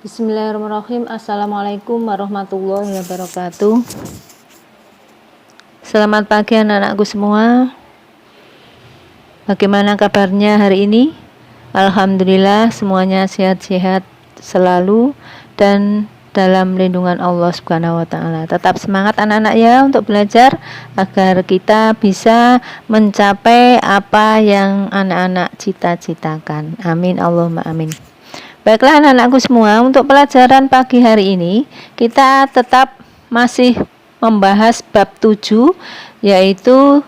Bismillahirrahmanirrahim. Assalamualaikum warahmatullahi wabarakatuh. Selamat pagi anak-anakku semua. Bagaimana kabarnya hari ini? Alhamdulillah semuanya sehat-sehat selalu dan dalam lindungan Allah Subhanahu wa taala. Tetap semangat anak-anak ya untuk belajar agar kita bisa mencapai apa yang anak-anak cita-citakan. Amin Allahumma amin. Baiklah anak-anakku semua, untuk pelajaran pagi hari ini kita tetap masih membahas bab 7, yaitu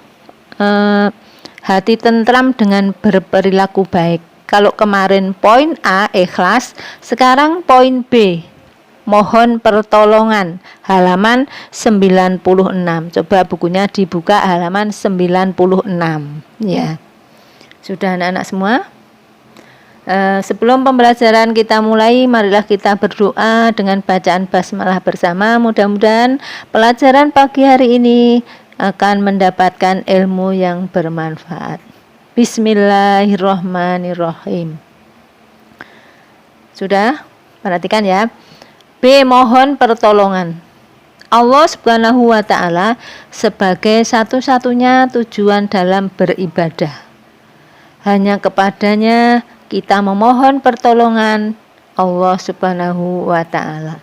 hati tentram dengan berperilaku baik. Kalau kemarin poin A, ikhlas, sekarang poin B, mohon pertolongan, halaman 96. Coba bukunya dibuka halaman 96 ya. Sudah anak-anak semua? Sebelum pembelajaran kita mulai, marilah kita berdoa dengan bacaan basmalah bersama. Mudah-mudahan pelajaran pagi hari ini akan mendapatkan ilmu yang bermanfaat. Bismillahirrahmanirrahim. Sudah? Perhatikan ya. B. Mohon pertolongan. Allah Subhanahu wa taala sebagai satu-satunya tujuan dalam beribadah. Hanya kepadanya kita memohon pertolongan Allah Subhanahu wa ta'ala.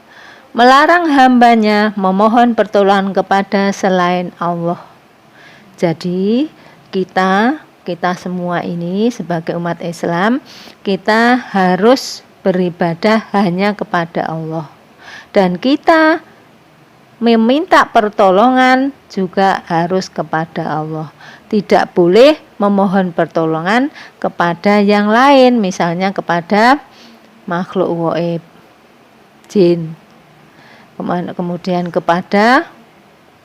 Melarang hambanya memohon pertolongan kepada selain Allah. Jadi kita semua ini sebagai umat Islam, kita harus beribadah hanya kepada Allah. Dan kita meminta pertolongan juga harus kepada Allah. Tidak boleh memohon pertolongan kepada yang lain, misalnya kepada makhluk gaib, jin, kemudian kepada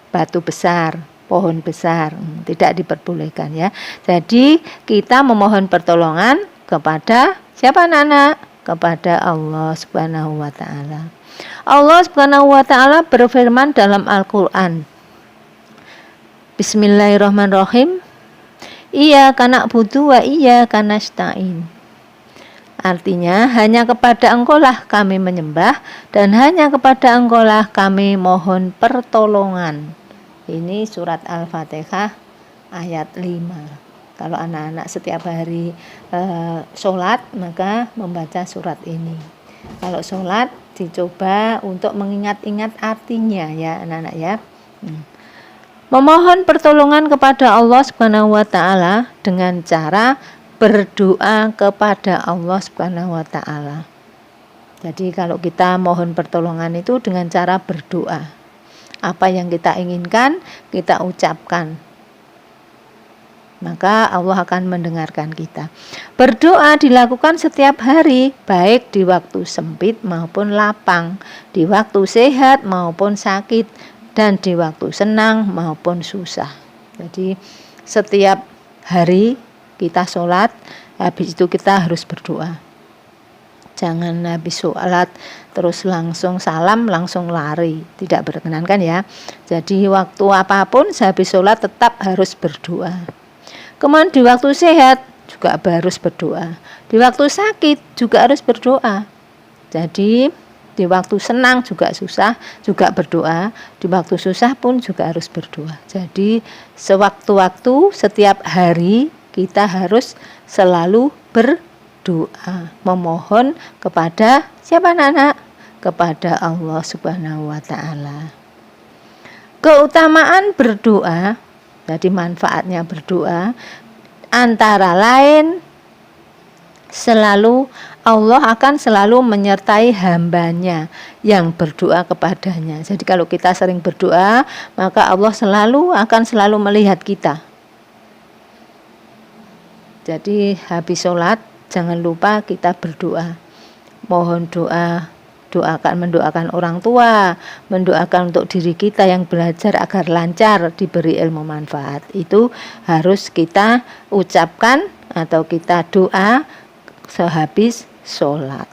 batu besar, pohon besar, tidak diperbolehkan ya. Jadi kita memohon pertolongan kepada siapa anak-anak? Kepada Allah Subhanahu wa taala. Allah Subhanahu wa taala berfirman dalam Al-Qur'an. Bismillahirrahmanirrahim. Iyyaka na'budu wa iyyaka nasta'in. Artinya hanya kepada Engkaulah kami menyembah dan hanya kepada Engkaulah kami mohon pertolongan. Ini surat Al-Fatihah ayat 5. Kalau anak-anak setiap hari sholat maka membaca surat ini. Kalau sholat dicoba untuk mengingat-ingat artinya ya anak-anak ya. Memohon pertolongan kepada Allah Subhanahu wa taala dengan cara berdoa kepada Allah Subhanahu wa taala. Jadi kalau kita mohon pertolongan itu dengan cara berdoa. Apa yang kita inginkan kita ucapkan. Maka Allah akan mendengarkan kita. Berdoa dilakukan setiap hari, baik di waktu sempit maupun lapang, di waktu sehat maupun sakit, dan di waktu senang maupun susah. Jadi setiap hari kita sholat, habis itu kita harus berdoa. Jangan habis sholat terus langsung salam, langsung lari, tidak berkenankan ya. Jadi waktu apapun sehabis sholat tetap harus berdoa. Kemudian di waktu sehat juga harus berdoa. Di waktu sakit juga harus berdoa. Jadi di waktu senang juga susah juga berdoa. Di waktu susah pun juga harus berdoa. Jadi sewaktu-waktu setiap hari kita harus selalu berdoa. Memohon kepada siapa anak-anak? Kepada Allah Subhanahu wa ta'ala. Keutamaan berdoa, jadi manfaatnya berdoa antara lain selalu Allah akan selalu menyertai hambanya yang berdoa kepadanya. Jadi kalau kita sering berdoa, maka Allah akan selalu melihat kita. Jadi habis sholat jangan lupa kita berdoa. Mohon mendoakan orang tua, mendoakan untuk diri kita yang belajar agar lancar diberi ilmu manfaat. Itu harus kita ucapkan atau kita doa sehabis sholat.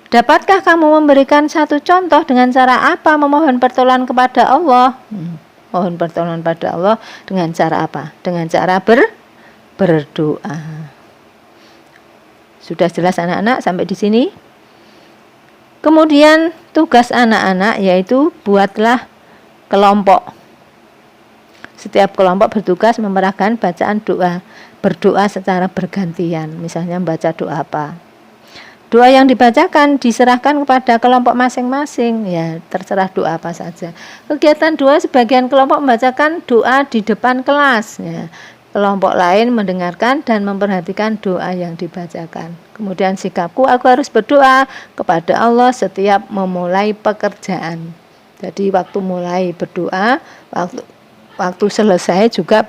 Dapatkah kamu memberikan satu contoh dengan cara apa memohon pertolongan kepada Allah? Mohon pertolongan pada Allah dengan cara apa? Dengan cara berdoa. Sudah jelas anak-anak sampai di sini? Kemudian tugas anak-anak yaitu buatlah kelompok. Setiap kelompok bertugas memerahkan bacaan doa, berdoa secara bergantian. Misalnya membaca doa apa. Doa yang dibacakan diserahkan kepada kelompok masing-masing, ya terserah doa apa saja. Kegiatan doa, sebagian kelompok membacakan doa di depan kelas, ya. Kelompok lain mendengarkan dan memperhatikan doa yang dibacakan. Kemudian sikapku, aku harus berdoa kepada Allah setiap memulai pekerjaan. Jadi waktu mulai berdoa, waktu selesai juga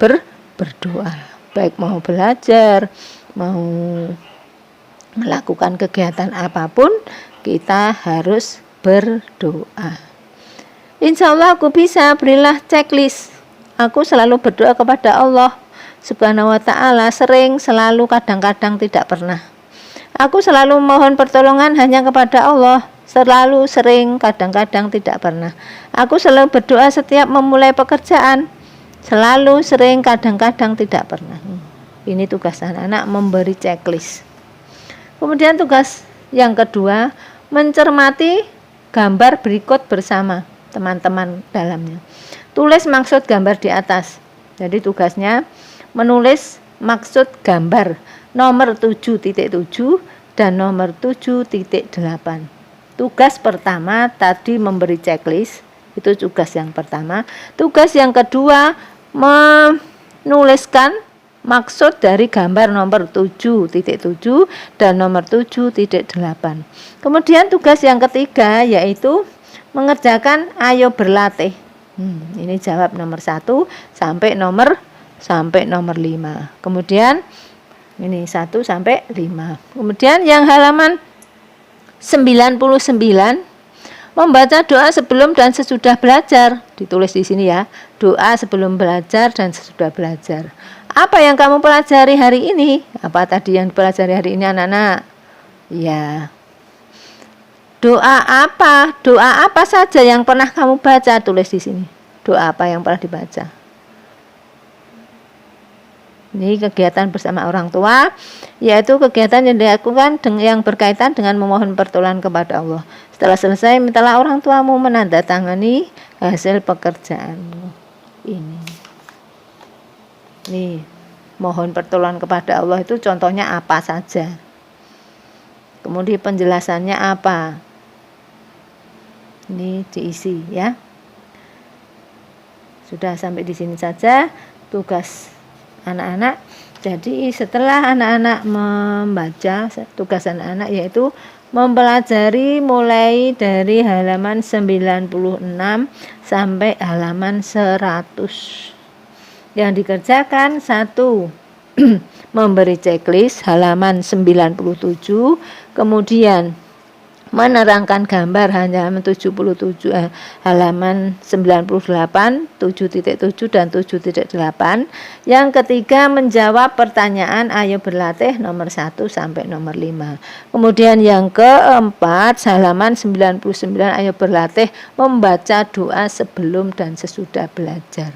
berdoa. Baik mau belajar, mau melakukan kegiatan apapun, kita harus berdoa. Insya Allah aku bisa, berilah checklist. Aku selalu berdoa kepada Allah Subhanahu wa ta'ala, sering, selalu, kadang-kadang, tidak pernah. Aku selalu mohon pertolongan hanya kepada Allah, selalu, sering, kadang-kadang, tidak pernah. Aku selalu berdoa setiap memulai pekerjaan, selalu, sering, kadang-kadang, tidak pernah. Ini tugas anak-anak, memberi checklist. Kemudian tugas yang kedua, mencermati gambar berikut bersama teman-teman dalamnya. Tulis maksud gambar di atas. Jadi tugasnya menulis maksud gambar nomor 7.7 dan nomor 7.8. Tugas pertama tadi memberi checklist, itu tugas yang pertama. Tugas yang kedua, menuliskan maksud dari gambar nomor 7.7 dan nomor 7.8. Kemudian tugas yang ketiga yaitu mengerjakan ayo berlatih. Ini jawab nomor 1 sampai nomor 5. Kemudian ini 1 sampai 5. Kemudian yang halaman 99, membaca doa sebelum dan sesudah belajar. Ditulis di sini ya, doa sebelum belajar dan sesudah belajar. Apa yang kamu pelajari hari ini? Apa tadi yang dipelajari hari ini anak-anak? Ya. Doa apa? Doa apa saja yang pernah kamu baca? Tulis di sini. Doa apa yang pernah dibaca? Ini kegiatan bersama orang tua, yaitu kegiatan yang dilakukan yang berkaitan dengan memohon pertolongan kepada Allah. Setelah selesai, mintalah orang tuamu menandatangani hasil pekerjaanmu. Nih, mohon pertolongan kepada Allah itu contohnya apa saja. Kemudian penjelasannya apa. Ini diisi ya. Sudah sampai di sini saja tugas anak-anak. Jadi setelah anak-anak membaca, tugas anak-anak yaitu mempelajari mulai dari halaman 96 sampai halaman 100. Yang dikerjakan 1, memberi checklist halaman 97, kemudian menerangkan gambar halaman 77, halaman 98, 7.7 dan 7.8. Yang ketiga menjawab pertanyaan ayo berlatih nomor 1 sampai nomor 5. Kemudian yang keempat halaman 99 ayo berlatih membaca doa sebelum dan sesudah belajar.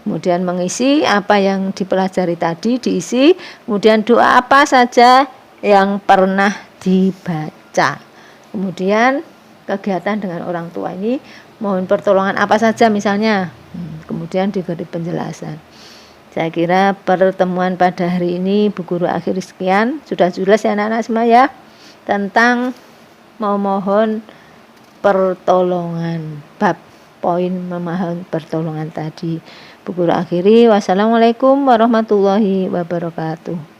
Kemudian mengisi apa yang dipelajari tadi diisi, kemudian doa apa saja yang pernah dibaca. Kemudian kegiatan dengan orang tua ini mohon pertolongan apa saja misalnya. Kemudian diberi penjelasan. Saya kira pertemuan pada hari ini Bu Guru akhiri sekian. Sudah jelas ya anak-anak semua ya tentang memohon pertolongan, bab poin memohon pertolongan tadi. Bu Guru akhiri, wassalamualaikum warahmatullahi wabarakatuh.